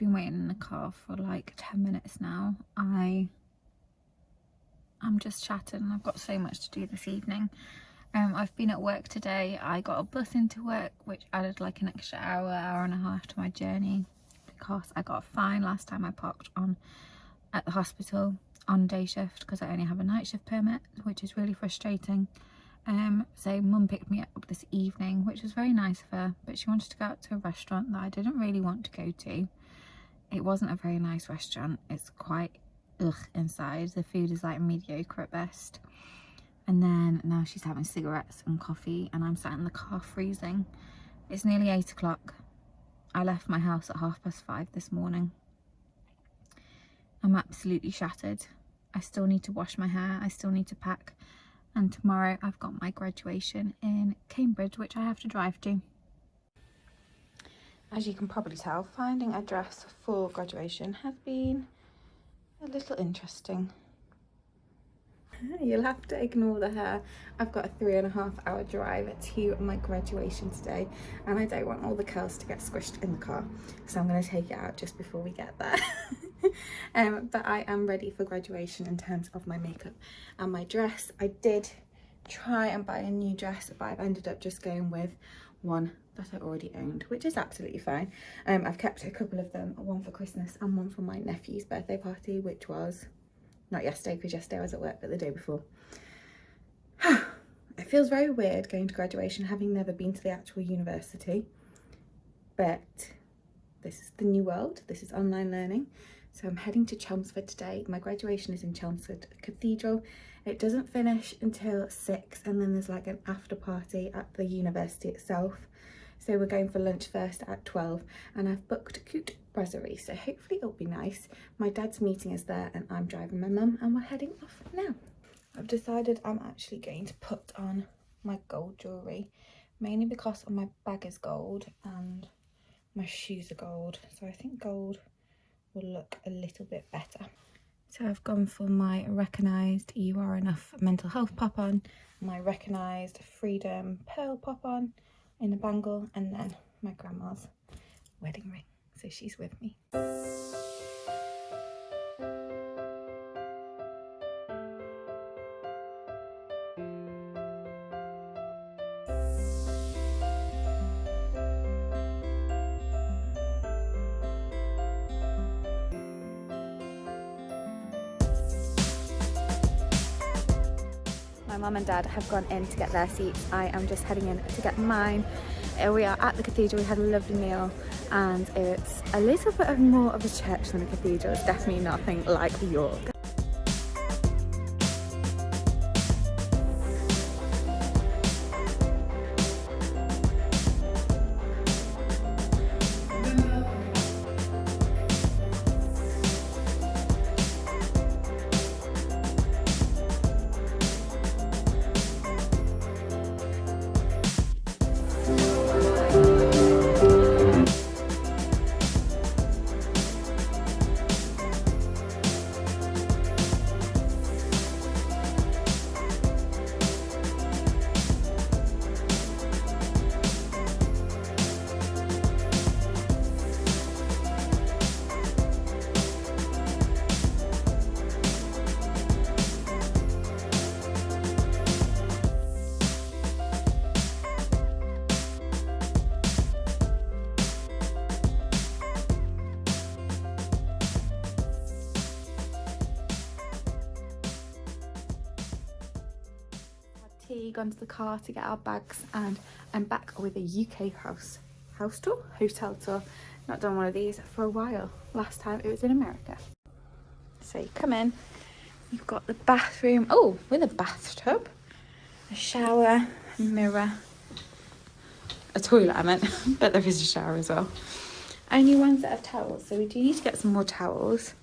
been waiting in the car for like 10 minutes now. I'm just chatting. I've got so much to do this evening. I've been at work today. I got a bus into work, which added like an extra hour and a half to my journey, because I got a fine last time I parked at the hospital on day shift, because I only have a night shift permit, which is really frustrating. So mum picked me up this evening, which was very nice of her, but she wanted to go out to a restaurant that I didn't really want to go to. It wasn't a very nice restaurant. It's quite inside. The food is like mediocre at best. And then now she's having cigarettes and coffee, and I'm sat in the car freezing. It's nearly 8 o'clock. I left my house at 5:30 this morning. I'm absolutely shattered. I still need to wash my hair. I still need to pack. And tomorrow I've got my graduation in Cambridge, which I have to drive to. As you can probably tell, finding a dress for graduation has been a little interesting. You'll have to ignore the hair. I've got a 3.5 hour drive to my graduation today, and I don't want all the curls to get squished in the car, so I'm going to take it out just before we get there. But I am ready for graduation in terms of my makeup and my dress. I did try and buy a new dress, but I've ended up just going with one that I already owned, which is absolutely fine. I've kept a couple of them, one for Christmas and one for my nephew's birthday party, which was not yesterday, because yesterday I was at work, but the day before. It feels very weird going to graduation, having never been to the actual university, but this is the new world. This is online learning. So I'm heading to Chelmsford today. My graduation is in Chelmsford Cathedral. It doesn't finish until 6, and then there's like an after party at the university itself. So we're going for lunch first at 12, and I've booked a Coute Brasserie, so hopefully it'll be nice. My dad's meeting is there, and I'm driving my mum, and we're heading off now. I've decided I'm actually going to put on my gold jewellery, mainly because my bag is gold and my shoes are gold, so I think gold will look a little bit better. So I've gone for my recognised You Are Enough mental health pop on, my recognised Freedom pearl pop on in a bangle, and then my grandma's wedding ring, so she's with me. My mum and dad have gone in to get their seats. I am just heading in to get mine. We are at the cathedral. We had a lovely meal, and it's a little bit more of a church than a cathedral. It's definitely nothing like York. Gone to the car to get our bags, and I'm back with a UK house tour, hotel tour. Not done one of these for a while. Last time it was in America. So you come in, you've got the bathroom, with a bathtub, a shower, a mirror, a toilet I meant, but there is a shower as well. Only one set of towels, so we do need to get some more towels.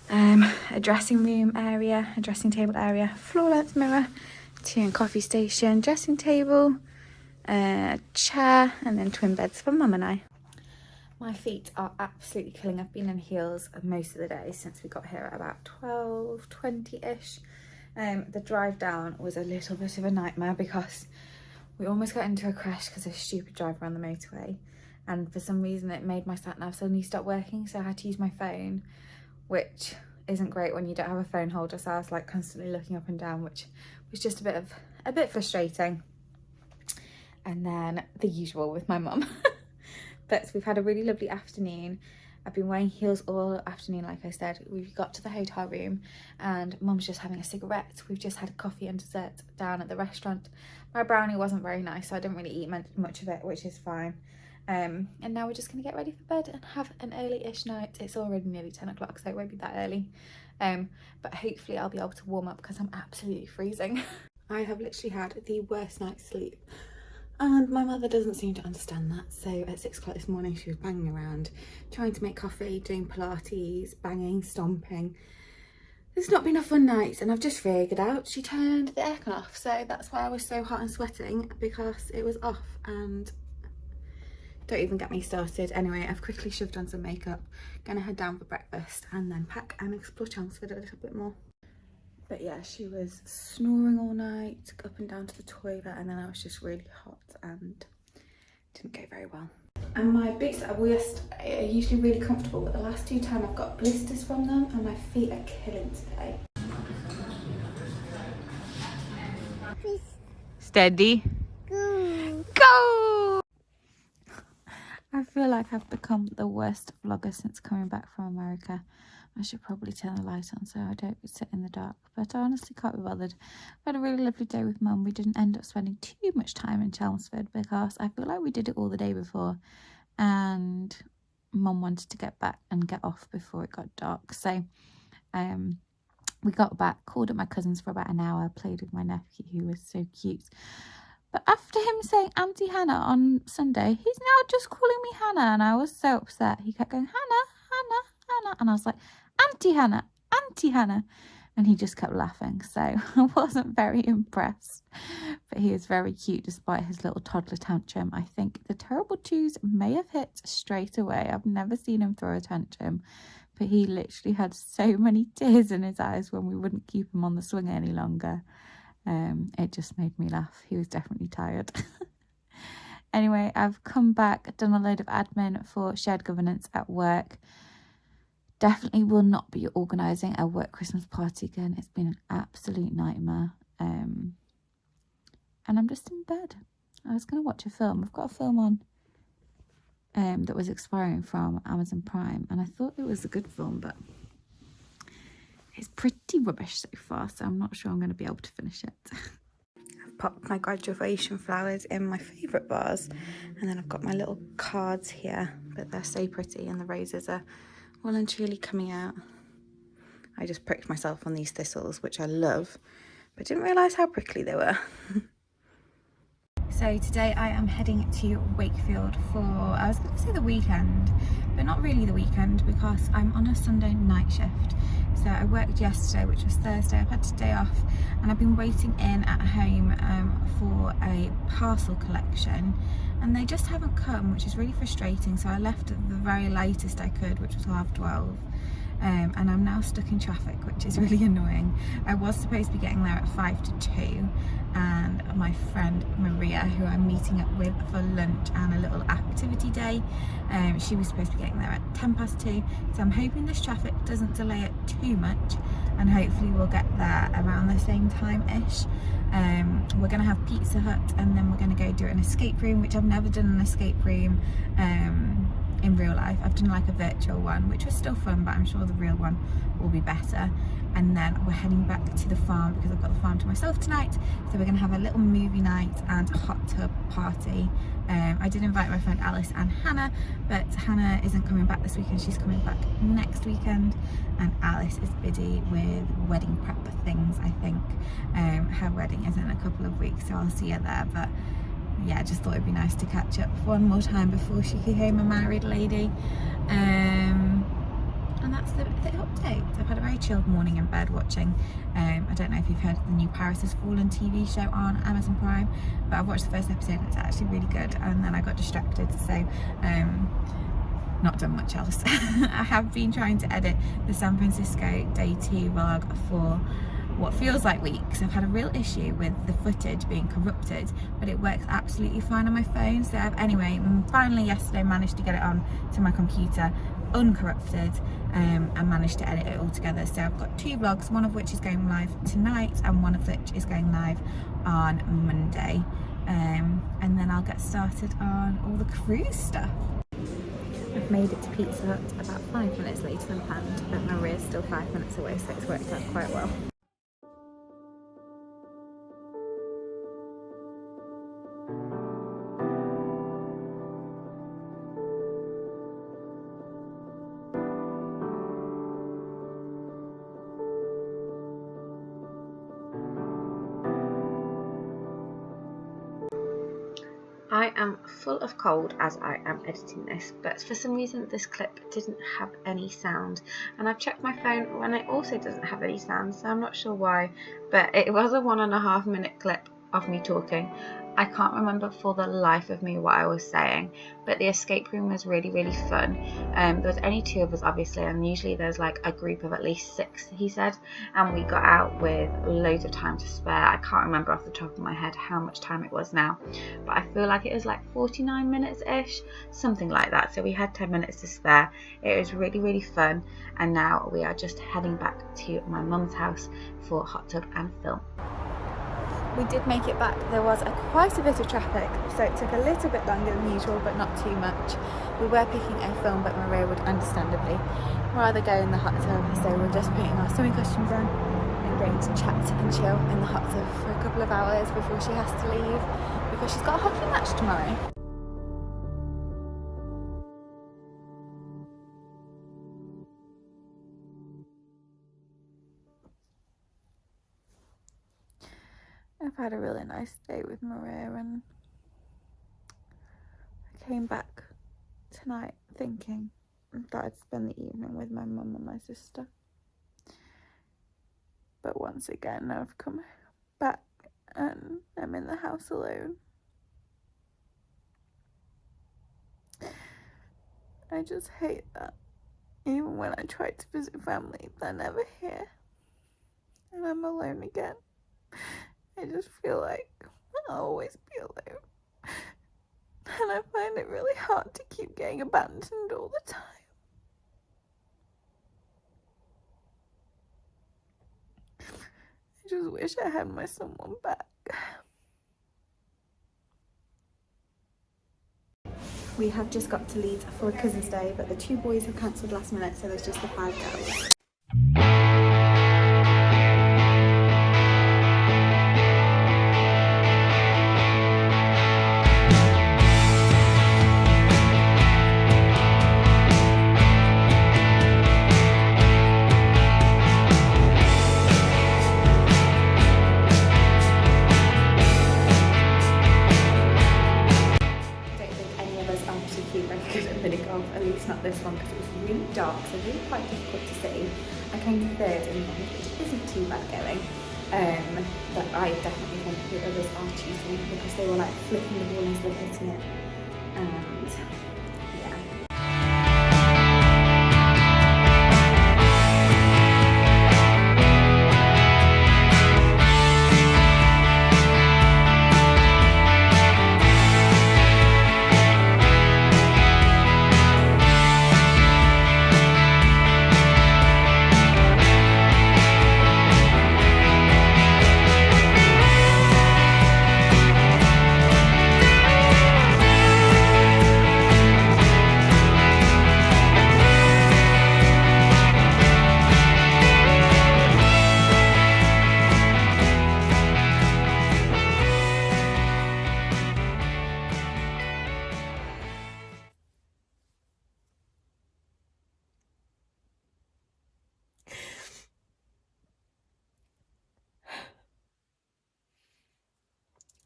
A dressing room area, a dressing table area, floor length mirror, tea and coffee station, dressing table, a chair, and then twin beds for mum and I. My feet are absolutely killing. I've been in heels most of the day since we got here at about 12:20ish. The drive down was a little bit of a nightmare because we almost got into a crash because of a stupid driver on the motorway, and for some reason it made my sat nav suddenly stop working, so I had to use my phone, which isn't great when you don't have a phone holder. So I was like constantly looking up and down, which was just a bit frustrating. And then the usual with my mum. But we've had a really lovely afternoon. I've been wearing heels all afternoon, like I said. We got to the hotel room and Mum's just having a cigarette. We've just had coffee and dessert down at the restaurant. My brownie wasn't very nice, so I didn't really eat much of it, which is fine. And now we're just going to get ready for bed and have an early-ish night. It's already nearly 10 o'clock, so it won't be that early. But hopefully I'll be able to warm up because I'm absolutely freezing. I have literally had the worst night's sleep. And my mother doesn't seem to understand that. So at 6 o'clock this morning, she was banging around, trying to make coffee, doing Pilates, banging, stomping. There's not been a fun night, and I've just figured out she turned the aircon off. So that's why I was so hot and sweating, because it was off. And don't even get me started. Anyway, I've quickly shoved on some makeup, gonna head down for breakfast and then pack and explore Chelmsford a little bit more. But yeah, she was snoring all night, up and down to the toilet, and then I was just really hot and didn't go very well. And my boots that I wore yesterday are usually really comfortable, but the last 2 times I've got blisters from them and my feet are killing today. Steady. Go! Go! I feel like I've become the worst vlogger since coming back from America. I should probably turn the light on so I don't sit in the dark, but I honestly can't be bothered. I had a really lovely day with Mum. We didn't end up spending too much time in Chelmsford because I feel like we did it all the day before, and Mum wanted to get back and get off before it got dark. So we got back, called at my cousin's for about an hour, played with my nephew who was so cute. But after him saying Auntie Hannah on Sunday, he's now just calling me Hannah, and I was so upset. He kept going, Hannah, Hannah, Hannah, and I was like, Auntie Hannah, Auntie Hannah, and he just kept laughing, so I wasn't very impressed. But he is very cute despite his little toddler tantrum. I think the terrible twos may have hit straight away. I've never seen him throw a tantrum, but he literally had so many tears in his eyes when we wouldn't keep him on the swing any longer. It just made me laugh. He was definitely tired. Anyway, I've come back, done a load of admin for shared governance at work. Definitely will not be organising a work Christmas party again. It's been an absolute nightmare. And I'm just in bed. I was going to watch a film. I've got a film on that was expiring from Amazon Prime, and I thought it was a good film, but it's pretty rubbish so far, so I'm not sure I'm going to be able to finish it. I've popped my graduation flowers in my favourite vase, and then I've got my little cards here, but they're so pretty, and the roses are well and truly coming out. I just pricked myself on these thistles, which I love, but didn't realise how prickly they were. So today I am heading to Wakefield for, I was going to say the weekend, but not really the weekend because I'm on a Sunday night shift. So I worked yesterday, which was Thursday. I've had today off, and I've been waiting in at home for a parcel collection, and they just haven't come, which is really frustrating. So I left at the very latest I could, which was 12:30. And I'm now stuck in traffic, which is really annoying. I was supposed to be getting there at 1:55, and my friend Maria, who I'm meeting up with for lunch and a little activity day, she was supposed to be getting there at 2:10. So I'm hoping this traffic doesn't delay it too much, and hopefully we'll get there around the same time-ish. We're going to have Pizza Hut, and then we're going to go do an escape room, which I've never done an escape room in real life. I've done like a virtual one, which was still fun, but I'm sure the real one will be better. And then we're heading back to the farm because I've got the farm to myself tonight, so we're gonna have a little movie night and a hot tub party. I did invite my friend Alice and Hannah, but Hannah isn't coming back this weekend, she's coming back next weekend, and Alice is busy with wedding prep things, I think. Her wedding is in a couple of weeks, so I'll see her there. But yeah, just thought it'd be nice to catch up one more time before she became a married lady. And that's the update. I've had a very chilled morning in bed watching, I don't know if you've heard of the new Paris Has Fallen TV show on Amazon Prime, but I've watched the first episode and it's actually really good, and then I got distracted, so not done much else. I have been trying to edit the San Francisco Day 2 vlog for what feels like weeks. I've had a real issue with the footage being corrupted, but it works absolutely fine on my phone. So anyway, finally yesterday managed to get it on to my computer uncorrupted, and managed to edit it all together. So I've got 2 vlogs, one of which is going live tonight and one of which is going live on Monday, and then I'll get started on all the cruise stuff. I've made it to Pizza Hut about 5 minutes later than planned, but Maria's still 5 minutes away, so it's worked out quite well. I am full of cold as I am editing this, but for some reason this clip didn't have any sound, and I've checked my phone and it also doesn't have any sound, so I'm not sure why, but it was a 1.5 minute clip of me talking. I can't remember for the life of me what I was saying, but the escape room was really, really fun. There was only 2 of us, obviously, and usually there's like a group of at least 6, he said, and we got out with loads of time to spare. I can't remember off the top of my head how much time it was now, but I feel like it was like 49 minutes-ish, something like that, so we had 10 minutes to spare. It was really, really fun, and now we are just heading back to my mum's house for hot tub and film. We did make it back. There was quite a bit of traffic, so it took a little bit longer than usual, but not too much. We were picking a film, but Maria would understandably rather go in the hot tub, so we're just putting our swimming costumes on and going to chat and chill in the hot tub for a couple of hours before she has to leave, because she's got a hockey match tomorrow. I've had a really nice day with Maria, and I came back tonight thinking that I'd spend the evening with my mum and my sister. But once again, I've come back and I'm in the house alone. I just hate that. Even when I try to visit family, they're never here. And I'm alone again. I just feel like I'll always be alone. And I find it really hard to keep getting abandoned all the time. I just wish I had my someone back. We have just got to Leeds for a cousin's day, but the 2 boys have cancelled last minute, so there's just the 5 girls. At least not this one, because it was really dark, so really quite difficult to see. I came 3rd in the end, which isn't too bad going, but I definitely think the others are cheating, because they were like flipping the ball as they were hitting it, and yeah.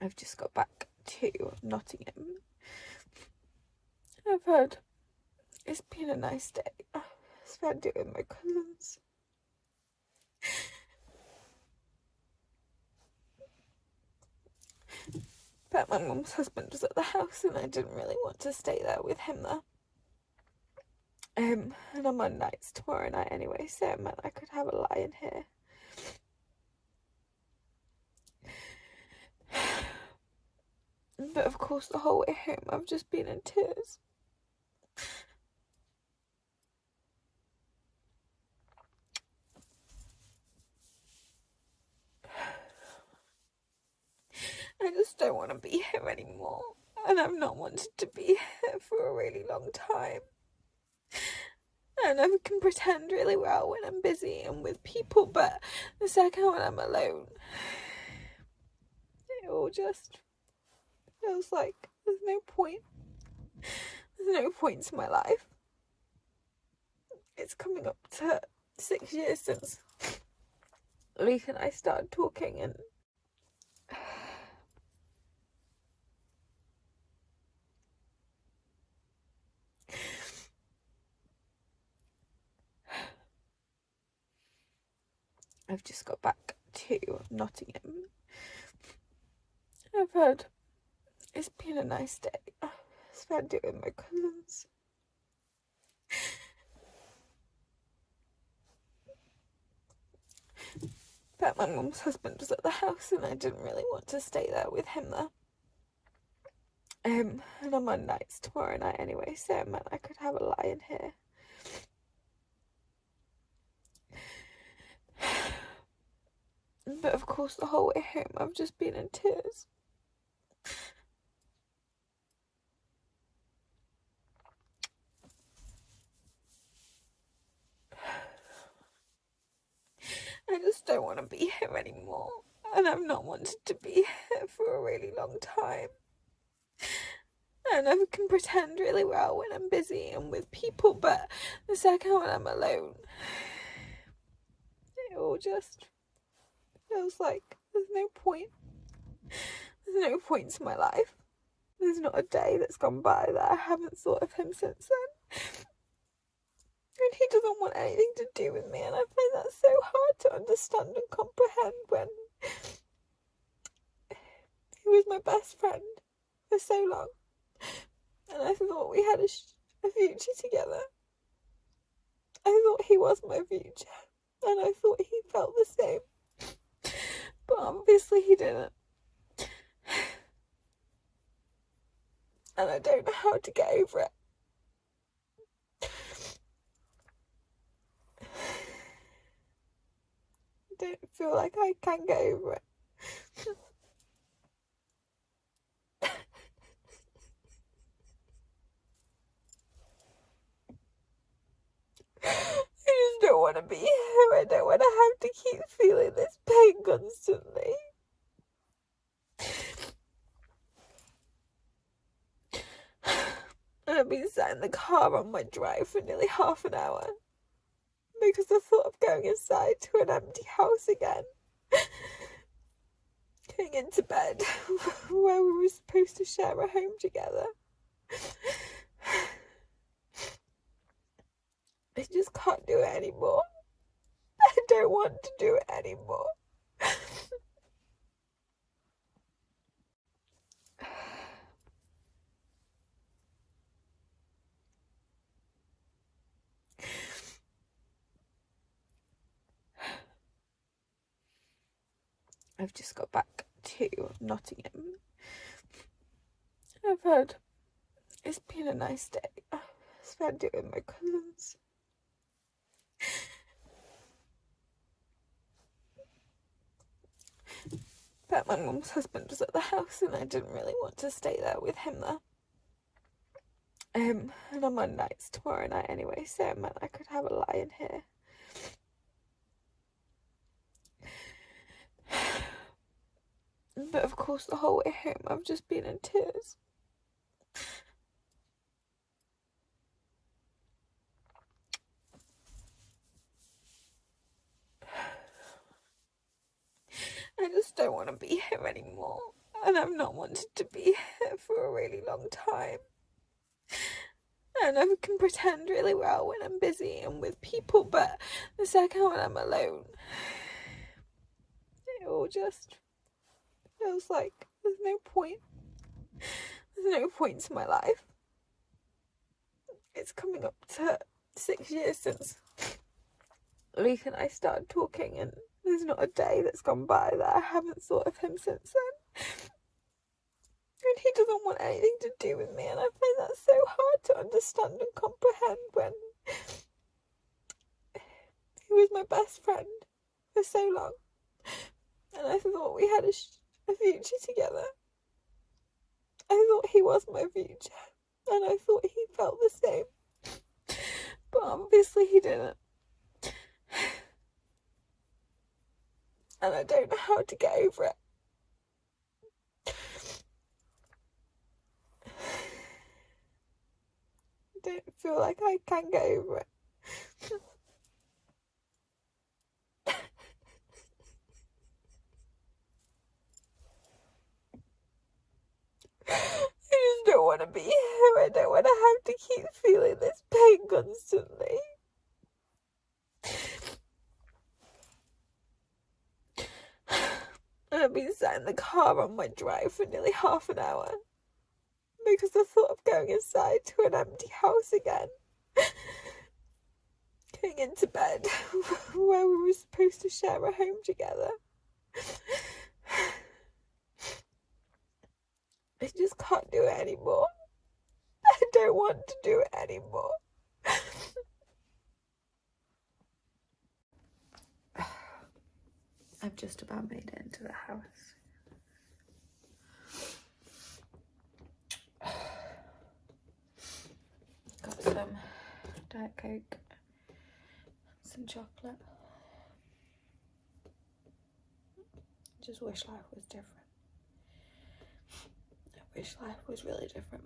I've just got back to Nottingham. It's been a nice day. I spent it with my cousins. But my mum's husband was at the house and I didn't really want to stay there with him there. And I'm on nights tomorrow night anyway, so it meant I could have a lie in here. But of course the whole way home I've just been in tears. I just don't want to be here anymore. And I've not wanted to be here for a really long time. And I can pretend really well when I'm busy and with people, but the second when I'm alone, it all just feels like there's no point. There's no point to my life. It's coming up to 6 years since Luke and I started talking, and I've just got back to Nottingham. I've heard it's been a nice day. I spent it with my cousins. But my mum's husband was at the house and I didn't really want to stay there with him there. And I'm on nights tomorrow night anyway, so it meant I could have a lie in here. But of course the whole way home I've just been in tears. I just don't want to be here anymore. And I've not wanted to be here for a really long time. And I can pretend really well when I'm busy and with people, but the second when I'm alone, it all just feels like there's no point. There's no point to my life. There's not a day that's gone by that I haven't thought of him since then. And he doesn't want anything to do with me, and I find that so hard to understand and comprehend when he was my best friend for so long. And I thought we had a future together. I thought he was my future, and I thought he felt the same. But obviously he didn't. And I don't know how to get over it. I don't feel like I can get over it. I just don't want to be here. I don't want to have to keep feeling this pain constantly. And I've been sat in the car on my drive for nearly half an hour because the thought of going inside to an empty house again, going into bed where we were supposed to share a home together, I just can't do it anymore. I don't want to do it anymore. I've just got back to Nottingham. I've heard it's been a nice day. I spent it with my cousins. But my mum's husband was at the house and I didn't really want to stay there with him there. And I'm on nights tomorrow night anyway, so it meant I could have a lie in here. But of course the whole way home I've just been in tears. I just don't want to be here anymore. And I've not wanted to be here for a really long time. And I can pretend really well when I'm busy and with people, but the second when I'm alone, it all just feels like there's no point. There's no point to my life. It's coming up to 6 years since Luke and I started talking, and there's not a day that's gone by that I haven't thought of him since then. And he doesn't want anything to do with me, and I find that so hard to understand and comprehend when he was my best friend for so long, and I thought we had a future together. I thought he was my future, and I thought he felt the same, but obviously he didn't. And I don't know how to get over it. I don't feel like I can get over it. I just don't want to be here. I don't want to have to keep feeling this pain constantly. I've been sat in the car on my drive for nearly half an hour because I thought of going inside to an empty house again. Going into bed where we were supposed to share a home together. I just can't do it anymore. I don't want to do it anymore. I've just about made it into the house. Got some Diet Coke, some chocolate. Just wish life was different. I wish life was really different.